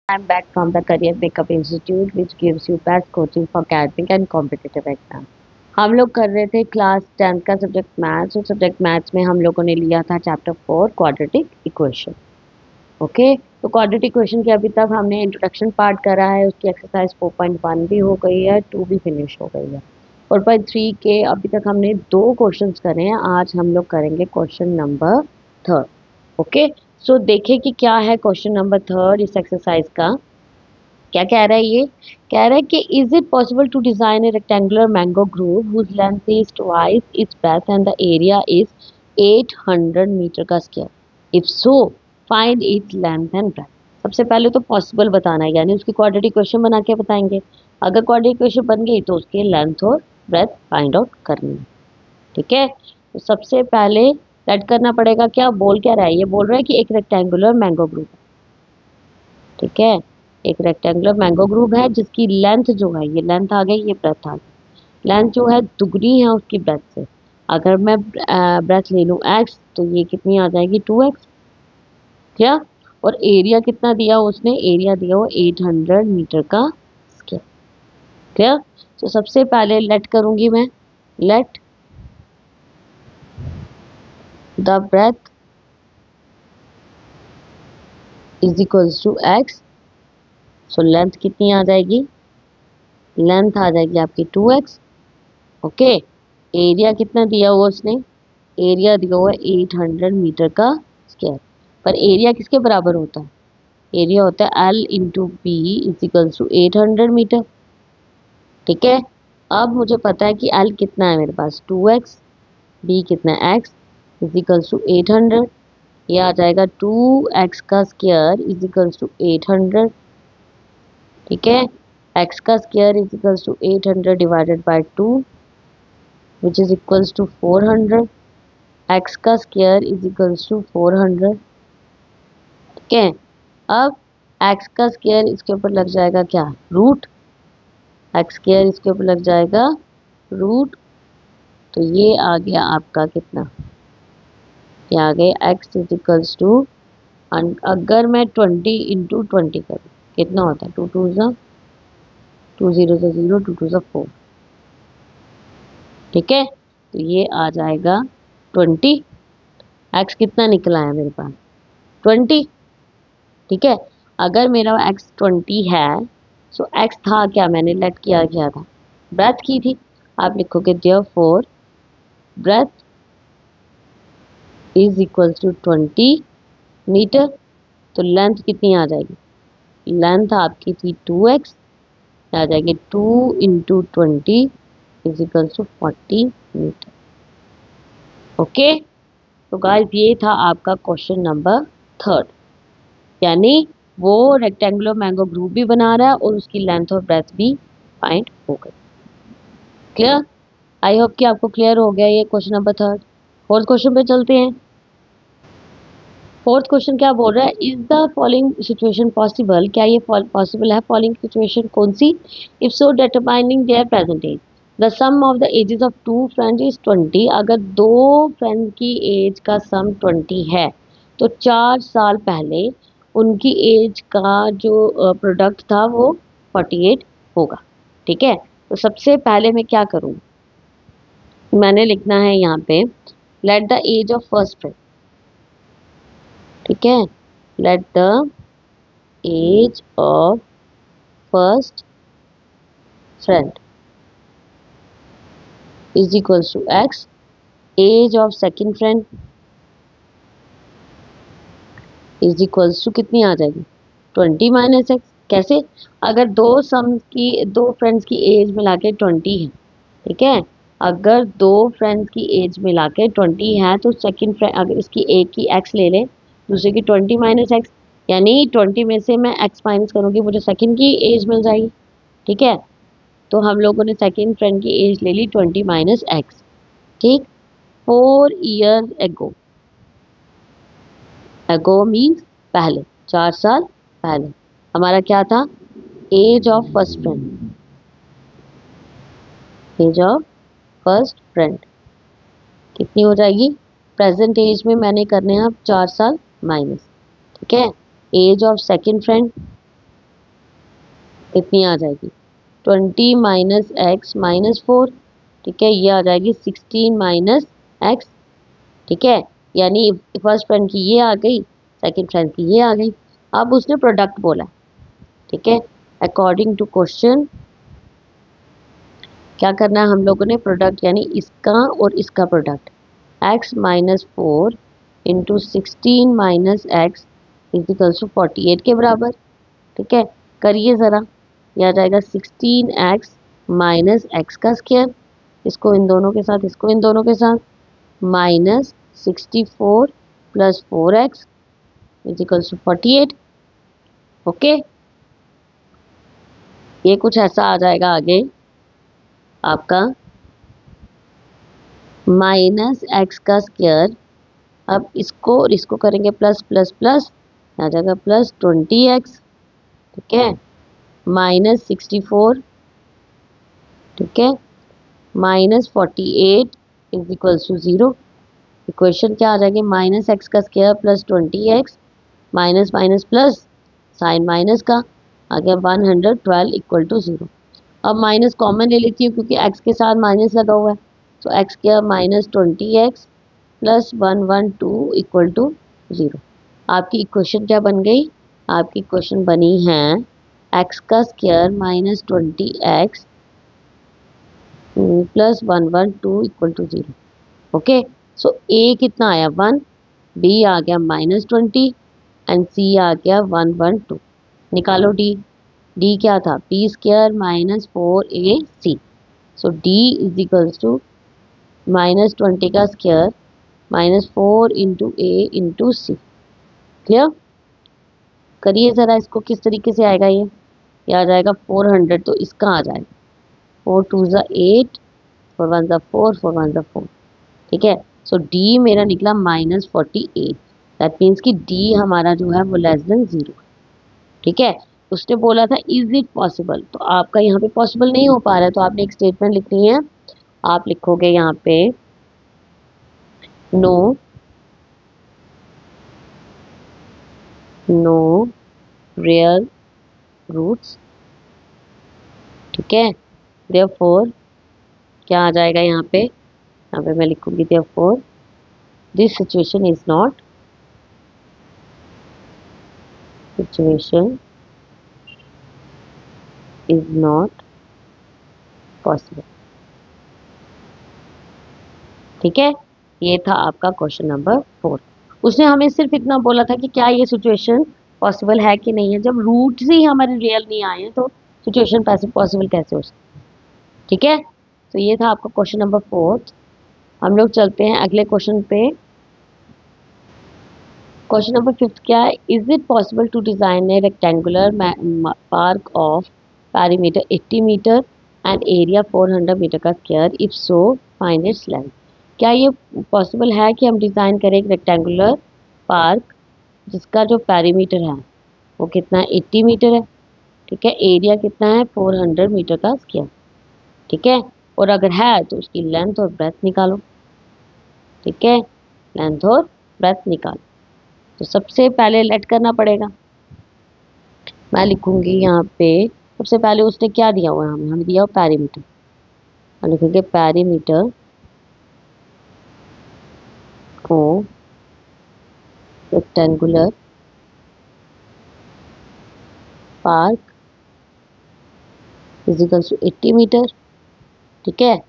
I'm back from the Career Makeup Institute, which gives you best coaching for academic and competitive exam. हम लोग कर रहे थे class 10th का subject maths और सब्जेक्ट मैथ्स में हम लोगों ने लिया था चैप्टर 4 क्वाड्रेटिक इक्वेशन। ओके, तो क्वाड्रेटिक इक्वेशन के अभी तक हमने इंट्रोडक्शन पार्ट करा है, उसकी एक्सरसाइज 4.1 भी हो गई है, 2 भी फिनिश हो गई है। 4.3 के अभी तक हमने 2 क्वेश्चंस करे हैं, आज हम लोग करेंगे क्वेश्चन नंबर 3। ओके, सो देखें कि क्या है क्वेश्चन नंबर 3 इस एक्सरसाइज का। क्या कह रहा है ये? कह रहा है कि is it possible to design a rectangular mango group whose length is twice its breadth and the area is 800 metre का square. If so find its length and breadth. सबसे पहले तो पॉसिबल बताना है, यानी उसकी क्वाड्रेटिक इक्वेशन बना के बताएंगे। अगर क्वाड्रेटिक इक्वेशन बन गई तो उसके लेंथ और ब्रेथ फाइंड आउट करनी है। ठीक है, तो सबसे पहले सेट करना पड़ेगा। क्या बोल क्या रहा है? ये बोल रहा है कि एक रेक्टेंगुलर मैंगो ग्रुप है। ठीक है, एक रेक्टेंगुलर मैंगो ग्रुप है जिसकी लेंथ जो है, ये लेंथ आ गई, ये ब्रेथ आ गई। लेंथ जो है दुगनी है उसकी ब्रेथ से। अगर मैं ब्रेथ ले लूँ x, तो ये कितनी आ जाएगी 2x। क्या? और एरिया कितना दिया उसने? एरिया दिया वो 800 मीटर का स्क्वायर। क्या? तो सबसे पहले लेट करूंगी मैं। Let the breadth is equals to x। So length कितनी आ जाएगी? लेंथ आ जाएगी आपकी 2x। ओके, एरिया कितना दिया हुआ उसने? एरिया दिया हुआ है 800 मीटर का स्क्वायर। पर एरिया किसके बराबर होता है? एरिया होता है L into b is equals to 800 metre. ठीक है, अब मुझे पता है कि L कितना है मेरे पास 2x, B कितना है x इज इक्वल्स टू 800। ये आ जाएगा 2x का स्क्वायर इज इक्वल्स टू 800। ठीक है, x का square is equals to 800 divided by 2 which is equals to 400। x का स्क्वायर इज इक्वल्स टू 400। ठीक है, अब x का स्क्वायर इसके ऊपर लग जाएगा क्या? रूट। x स्क्वायर इसके ऊपर लग जाएगा रूट। तो ये आ गया आपका कितना? ये आ गया x इज इक्वल्स टू, अगर मैं 20 इंटू 20 करूँ कितना होता है? 2 2 ज़ा 2 0 ज़ा 0, 2 2 ज़ा 4। ठीक है, तो ये आ जाएगा 20। x कितना निकला है मेरे पास? 20। ठीक है, अगर मेरा x 20 है, सो x था क्या? मैंने लेट किया क्या था? ब्रेथ की थी। आप लिखोगे therefore breadth is equal to 20 metre. तो लेंथ कितनी आ जाएगी? लेंथ आपकी थी 2x, आ जाएगी 2 into 20 is equal to 40 metre. Okay, तो गाइस ये था आपका क्वेश्चन नंबर 3। यानी वो रेक्टेंगुलर मैंगो ग्रुप भी बना रहा है और उसकी लेंथ और ब्रेथ भी फाइंड हो गई। क्लियर? आई होप कि आपको क्लियर हो गया ये क्वेश्चन नंबर 3। फोर्थ क्वेश्चन पे चलते हैं। फोर्थ क्वेश्चन क्या बोल रहा है? Is the following situation possible? क्या ये पॉसिबल है? फॉलोइंग सिचुएशन कौन सी? If so determining their present age. The sum of the ages of 2 friends is 20। अगर 2 फ्रेंड की एज का सम 20 है, तो 4 साल पहले उनकी एज का जो प्रोडक्ट था वो 48 होगा। ठीक है, तो सबसे पहले मैं क्या करूँ? मैंने लिखना है यहाँ पे let the age of first friend. ठीक है, let the age of first friend is equals to x. Age of second friend is equals to कितनी आ जाएगी? 20 माइनस एक्स। कैसे? अगर दो फ्रेंड्स की एज मिला के 20 है। ठीक है, अगर 2 फ्रेंड्स की एज मिला के 20 है, तो सेकंड फ्रेंड अगर इसकी एक की एक्स ले ले, दूसरे की 20 माइनस एक्स, यानी 20 में से मैं एक्स माइनस करूँगी, मुझे सेकंड की एज मिल जाएगी। ठीक है, तो हम लोगों ने सेकंड फ्रेंड की एज ले ली 20 माइनस एक्स। ठीक, 4 ईयर एगो। एगो मीन्स पहले, 4 साल पहले हमारा क्या था? Age of first friend. Age of first friend कितनी हो जाएगी? प्रेजेंट एज में मैंने करने हैं अब 4 साल माइनस। ठीक है, एज ऑफ सेकंड फ्रेंड कितनी आ जाएगी 20 माइनस एक्स माइनस 4, ठीक है, ये आ जाएगी 16 माइनस एक्स, ठीक है, यानी फर्स्ट फ्रेंड की ये आ गई, सेकंड फ्रेंड की ये आ गई। अब उसने प्रोडक्ट बोला, ठीक है, अकॉर्डिंग टू क्वेश्चन क्या करना है हम लोगों ने, प्रोडक्ट यानी इसका और इसका product, x minus 4 into 16 minus x is equals to 48 के बराबर, ठीक है, करिए ज़रा, यह आ जाएगा 16x माइनस एक्स का स्क्वायर, इसको इन दोनों के साथ, इसको इन दोनों के साथ, minus 64 plus 4x is equals to 48। Okay, ये कुछ ऐसा आ जाएगा आगे आपका माइनस एक्स का स्क्वायर, अब इसको और इसको करेंगे प्लस प्लस प्लस, आ जाएगा प्लस 20x, ठीक है, माइनस 64, ठीक है, minus 48 is equals to 0। Equation क्या आ जाएगी, माइनस एक्स का square plus 20x, minus minus plus, sign minus का आ गया 112 इक्वल टू 0। अब माइनस कॉमन ले लेती हूँ क्योंकि x के साथ माइनस लगा हुआ है, तो x square minus 20x plus 112 equal to 0। आपकी इक्वेशन क्या बन गई, आपकी इक्वेशन बनी है x का square minus 20x plus 112 equal to 0। Okay, so a कितना आया 1, b आ गया माइनस 20 एंड c आ गया 112। निकालो d, d क्या था p square minus 4ac, so d is equals to minus 20 का square minus 4 into a into c. Clear, करिए ज़रा इसको किस तरीके से आएगा, ये आ जाएगा 400, तो इसका आ जाएगा 4 2 ज़ा 8, 4 1 ज़ा 4, 4 1 ज़ा 4, ठीक है, सो d मेरा निकला माइनस 48, दैट मीन्स कि d हमारा जो है वो लेस देन 0, ठीक है। उसने बोला था इज इट पॉसिबल, तो आपका यहाँ पे पॉसिबल नहीं हो पा रहा है, तो आपने एक स्टेटमेंट लिखनी है, आप लिखोगे यहाँ पे नो रियल रूट्स, ठीक है, देयरफॉर क्या आ जाएगा यहाँ पे मैं लिखूंगी therefore this situation is not possible, ठीक है। ये था आपका क्वेश्चन नंबर 4। उसने हमें सिर्फ इतना बोला था कि क्या ये सिचुएशन पॉसिबल है कि नहीं है, जब रूट्स ही हमारे रियल नहीं आए हैं तो सिचुएशन पॉसिबल कैसे हो सकती है, ठीक है। तो ये था आपका क्वेश्चन नंबर 4। हम लोग चलते हैं अगले क्वेश्चन पे। क्वेश्चन नंबर 5 क्या है, is it possible to design a rectangular park of perimeter 80 metre and area 400 metre का square, if so find its length. क्या ये पॉसिबल है कि हम डिज़ाइन करें एक रेक्टेंगुलर पार्क जिसका जो पेरीमीटर है वो कितना है 80 मीटर है, ठीक है, एरिया कितना है 400 मीटर का स्क्वायर, ठीक है, और अगर है तो उसकी लेंथ और ब्रेथ निकालो, ठीक है, लेंथ और ब्रेथ निकालो। तो सबसे पहले लेट करना पड़ेगा, मैं लिखूंगी यहाँ पे सबसे पहले उसने क्या दिया हुआ है, हमें दिया हुआ पेरीमीटर, हम लिखेंगे पेरीमीटर को rectangular park is equal to 80 metre, ठीक है।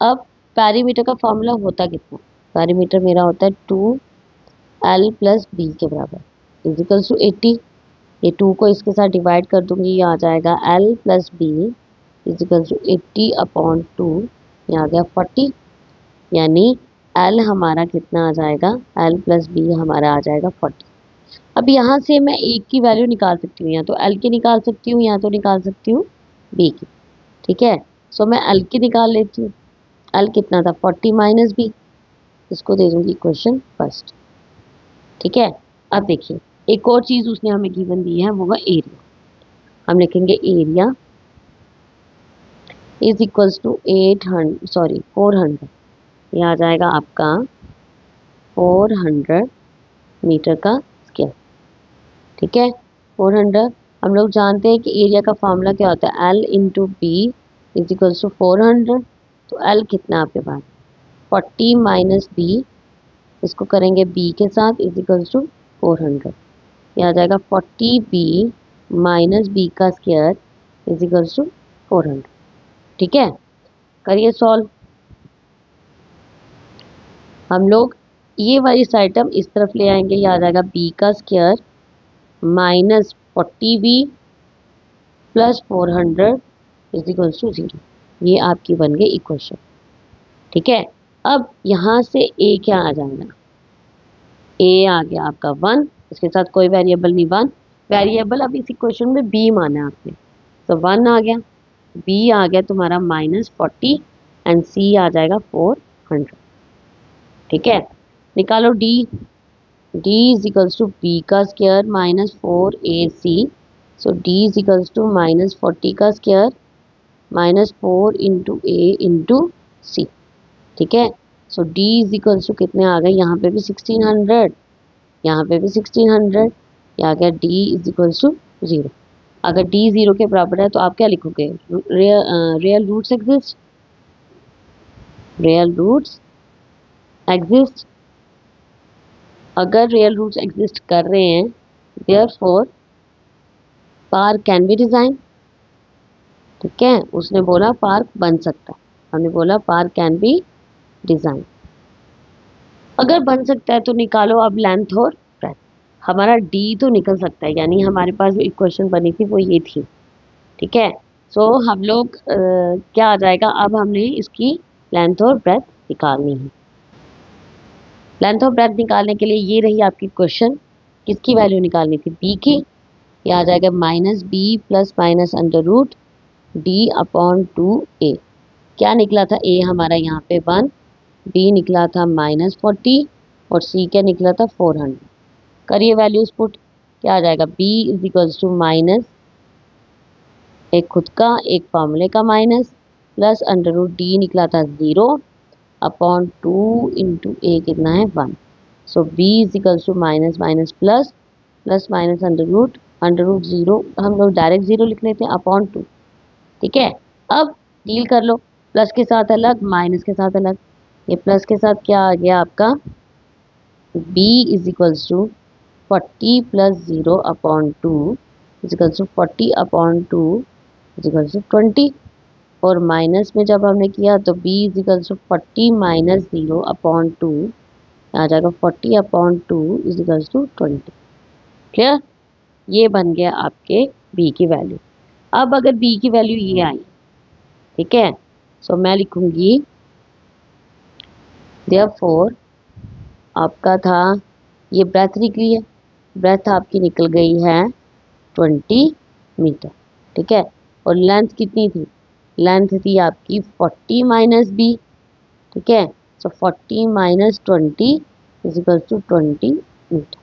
अब पेरीमीटर का फॉर्मूला होता कितना, पेरीमीटर मेरा होता है 2l प्लस बी के बराबर इजिकल्स टू 80, ये 2 को इसके साथ डिवाइड कर दूंगी, ये आ जाएगा l plus b is equals to 80 upon 2, ये आ गया 40, यानी l हमारा कितना आ जाएगा, l प्लस बी हमारा आ जाएगा 40। अब यहाँ से मैं एक की वैल्यू निकाल सकती हूँ, या तो l की निकाल सकती हूँ या तो निकाल सकती हूँ b की, ठीक है। सो मैं l की निकाल लेती हूँ, l कितना था 40 माइनस बी, इसको दे दूंगी इक्वेशन फर्स्ट, ठीक है। अब देखिए एक और चीज़ उसने हमें गिवन दी है, वो है एरिया, हम लिखेंगे एरिया इज इक्वल्स टू 400, ये आ जाएगा आपका 400 मीटर का स्क्वायर, ठीक है, 400 हम लोग जानते हैं कि एरिया का फॉर्मूला क्या होता है, L into b is equals to 400। तो L कितना आपके पास 40 माइनस बी, इसको करेंगे b के साथ इज इक्वल्स टू 400। ये आ जाएगा 40b माइनस बी का स्क्वायर इज इक्वल्स टू 400। ठीक है, करिए सॉल्व। हम लोग ये वाली आइटम इस तरफ ले आएंगे, ये आ जाएगा b का square minus 40b plus 400 is equals to 0। ये आपकी बन गई इक्वेशन। ठीक है, अब यहाँ से a क्या आ जाएगा, a आ गया आपका 1, इसके साथ कोई वेरिएबल नहीं, 1 वेरिएबल अब इस इक्वेशन में b माना है आपने, तो 1 आ गया, b आ गया तुम्हारा -40 एंड c आ जाएगा 400। ठीक है, निकालो d, d is equals to b का square minus 4ac, so d is equals to -40 का square minus 4 into a into c। ठीक है, so d is equals to कितने आ गए, यहाँ पे भी 1600, यहाँ पे भी 1600, ये आ गया d इज इक्वल्स टू 0। अगर d 0 के बराबर है तो आप क्या लिखोगे, real roots exist, real roots exist. अगर रियल रूट्स एग्जिस्ट कर रहे हैं therefore park can be design. ठीक है, उसने बोला पार्क बन सकता है, हमने बोला पार्क कैन बी डिजाइन। अगर बन सकता है तो निकालो अब लेंथ और ब्रेथ। हमारा d तो निकल सकता है, यानी हमारे पास जो इक्वेशन बनी थी वो ये थी। ठीक है, सो हम लोग क्या आ जाएगा, अब हमने इसकी लेंथ और ब्रेथ निकालनी है। लेंथ और ब्रेथ निकालने के लिए ये रही आपकी क्वेश्चन, किसकी वैल्यू निकालनी थी, b की। ये आ जाएगा -b plus minus under root d upon 2a। क्या निकला था, a हमारा यहाँ पे 1, b निकला था -40 और c क्या निकला था 400। करिए वैल्यूज पुट, क्या आ जाएगा, b is equals to minus एक खुद का एक फार्मूले का minus plus under root d निकला था 0 अपॉन 2 इंटू ए कितना है 1। So b is equals to minus minus plus plus minus under root 0 हम लोग डायरेक्ट 0 लिख लेते हैं अपॉन 2। ठीक है, अब डील कर लो, प्लस के साथ अलग माइनस के साथ अलग। ये प्लस के साथ क्या आ गया आपका, b is equals to 40 plus 0 upon 2 is equals to 40 upon 2 is equals to 20। और माइनस में जब हमने किया तो b is equals to 40 minus 0 upon 2 आ जाएगा 40 upon 2 is equals to 20। Clear, ये बन गया आपके b की वैल्यू। अब अगर b की वैल्यू ये आई, ठीक है, सो मैं लिखूंगी देयरफॉर आपका था ये ब्रेथ निकली है, ब्रेथ आपकी निकल गई है 20 मीटर। ठीक है, और लेंथ कितनी थी, लेंथ थी आपकी 40 माइनस बी। ठीक है, so 40 minus 20 is equal to 20 metre.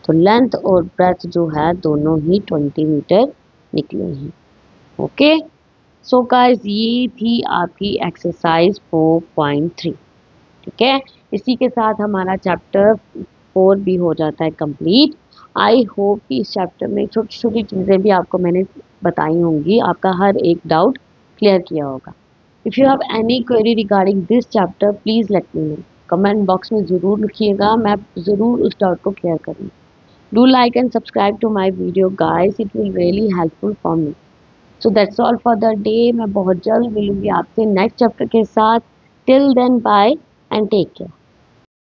तो लेंथ और ब्रेथ जो है दोनों ही 20 मीटर निकले हैं। ओके, सो गाइस ये थी आपकी एक्सरसाइज 4.3। ठीक है, इसी के साथ हमारा चैप्टर 4 भी हो जाता है कंप्लीट। आई होप कि इस चैप्टर में छोटी छोटी चीज़ें भी आपको मैंने बताई होंगी, आपका हर एक डाउट क्लियर किया होगा। If you have any query regarding this chapter please let me know, comment box में ज़रूर लिखिएगा, मैं ज़रूर उस डाउट को क्लियर करूँगी। Do like and subscribe to my video guys, it will really helpful for me. So that's all for the day. मैं बहुत जल्द मिलूंगी आपसे नेक्स्ट चैप्टर के साथ। Till then bye and take care.